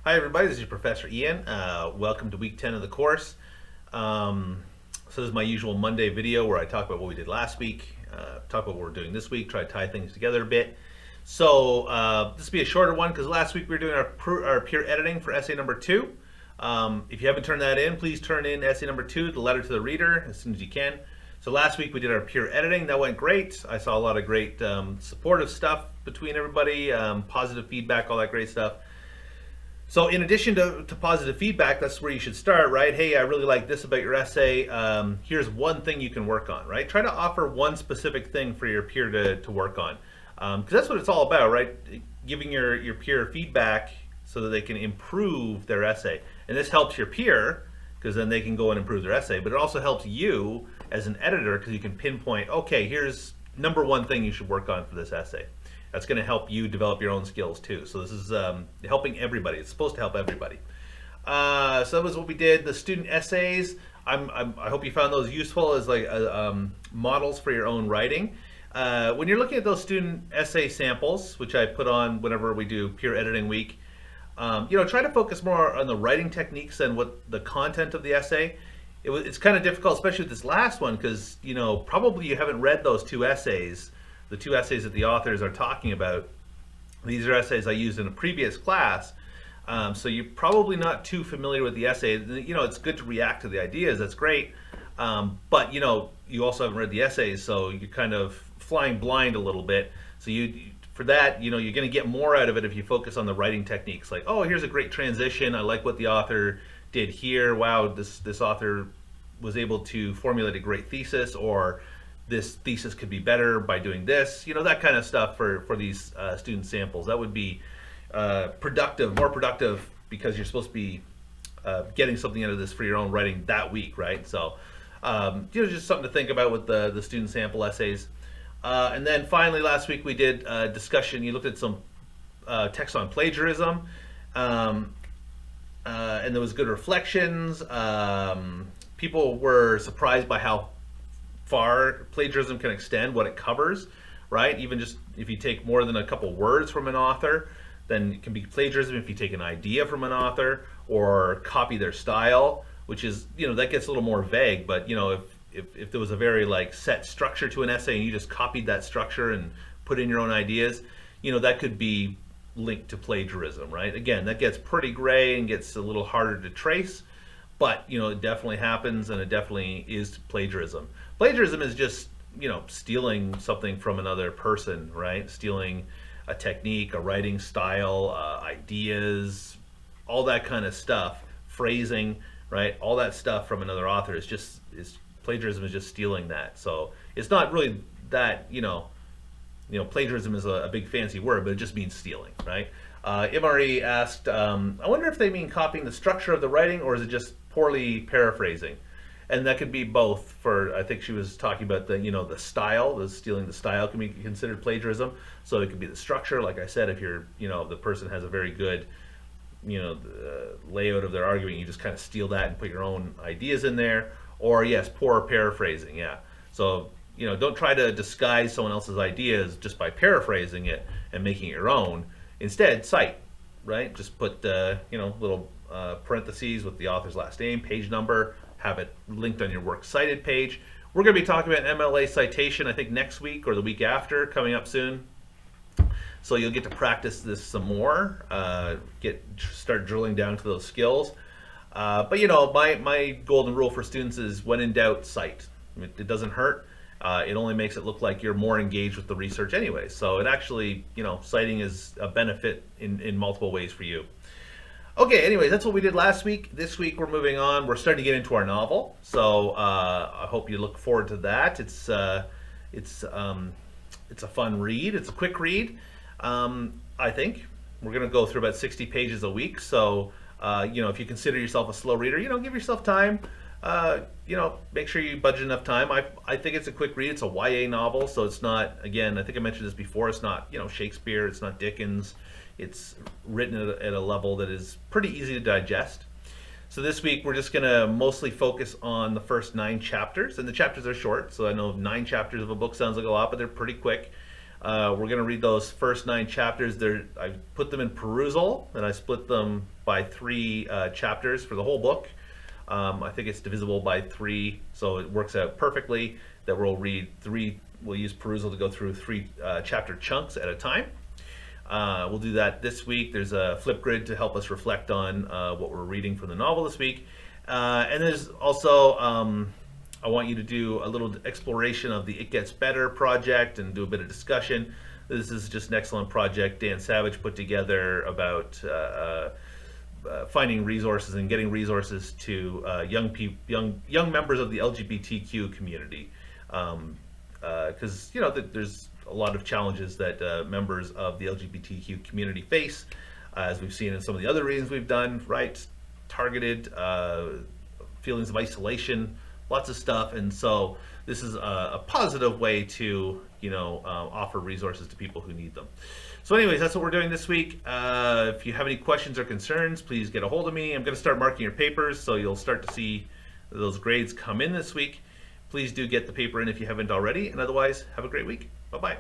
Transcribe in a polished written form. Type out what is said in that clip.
Hi everybody, this is your Professor Ian. Welcome to week 10 of the course. So this is my usual Monday video where I talk about what we did last week, talk about what we're doing this week, try to tie things together a bit. So this will be a shorter one because last week we were doing our peer editing for essay number 2. If you haven't turned that in, please turn in essay number 2, the letter to the reader, as soon as you can. So last week we did our peer editing. That went great. I saw a lot of great supportive stuff between everybody, positive feedback, all that great stuff. So in addition to positive feedback, that's where you should start, right? Hey, I really like this about your essay. Here's one thing you can work on, right? Try to offer one specific thing for your peer to work on. Because that's what it's all about, right? Giving your peer feedback so that they can improve their essay. And this helps your peer because then they can go and improve their essay. But it also helps you as an editor because you can pinpoint, okay, here's number one thing you should work on for this essay. That's going to help you develop your own skills too. So this is helping everybody. It's supposed to help everybody. So that was what we did. The student essays, I hope you found those useful as like models for your own writing. When you're looking at those student essay samples, which I put on whenever we do peer editing week, try to focus more on the writing techniques than what the content of the essay. It's kind of difficult, especially with this last one, because probably you haven't read those two essays. The two essays that the authors are talking about. These are essays I used in a previous class, so you're probably not too familiar with the essay. It's good to react to the ideas, that's great, but you also haven't read the essays, so you're kind of flying blind a little bit. So for that, you're going to get more out of it if you focus on the writing techniques. Like, oh, here's a great transition. I like what the author did here. Wow, this author was able to formulate a great thesis, or this thesis could be better by doing this, that kind of stuff for these student samples. That would be more productive, because you're supposed to be getting something out of this for your own writing that week, right? So, just something to think about with the student sample essays. And then finally, last week we did a discussion. You looked at some text on plagiarism, and there was good reflections. People were surprised by how far plagiarism can extend, what it covers, right? Even just if you take more than a couple words from an author, then it can be plagiarism. If you take an idea from an author or copy their style, which is, that gets a little more vague, but if there was a very set structure to an essay and you just copied that structure and put in your own ideas, that could be linked to plagiarism, right? Again, that gets pretty gray and gets a little harder to trace, but it definitely happens, and it definitely is plagiarism. Plagiarism is just, stealing something from another person, right? Stealing a technique, a writing style, ideas, all that kind of stuff, phrasing, right? All that stuff from another author plagiarism is just stealing that. So it's not really that, plagiarism is a big fancy word, but it just means stealing, right? eng1a asked, I wonder if they mean copying the structure of the writing, or is it just poorly paraphrasing? And that could be both. I think she was talking about the style, stealing the style can be considered plagiarism. So it could be the structure, like I said, if the person has a very good, layout of their argument, you just kind of steal that and put your own ideas in there. Or yes, poor paraphrasing, yeah. So, don't try to disguise someone else's ideas just by paraphrasing it and making it your own. Instead, cite, right? Just put, little parentheses with the author's last name, page number, have it linked on your works cited page. We're going to be talking about MLA citation, I think next week or the week after, coming up soon. So you'll get to practice this some more, start drilling down to those skills. But my golden rule for students is, when in doubt, cite. It doesn't hurt. It only makes it look like you're more engaged with the research anyway. So it actually, citing is a benefit in multiple ways for you. Okay, anyways, that's what we did last week. This week we're moving on. We're starting to get into our novel. So I hope you look forward to that. It's a fun read. It's a quick read. I think we're going to go through about 60 pages a week. So if you consider yourself a slow reader, give yourself time. Make sure you budget enough time. I think it's a quick read. It's a YA novel, so it's not, again, I think I mentioned this before, it's not, Shakespeare, it's not Dickens. It's written at a level that is pretty easy to digest. So this week we're just going to mostly focus on the first 9 chapters, and the chapters are short, so I know 9 chapters of a book sounds like a lot, but they're pretty quick. We're going to read those first 9 chapters. I put them in perusal, and I split them by 3 chapters for the whole book. I think it's divisible by 3, so it works out perfectly that we'll read 3. We'll use perusal to go through 3 chapter chunks at a time. We'll do that this week. There's a flip grid to help us reflect on what we're reading from the novel this week. And there's also, I want you to do a little exploration of the It Gets Better project and do a bit of discussion. This is just an excellent project Dan Savage put together about finding resources and getting resources to young members of the LGBTQ community. Because there's a lot of challenges that members of the LGBTQ community face, as we've seen in some of the other readings we've done, right? Targeted feelings of isolation, lots of stuff, and so this is a positive way to offer resources to people who need them. So anyways, that's what we're doing this week. If you have any questions or concerns, please get a hold of me. I'm going to start marking your papers, so you'll start to see those grades come in this week. Please do get the paper in if you haven't already, and otherwise, have a great week. Bye-bye.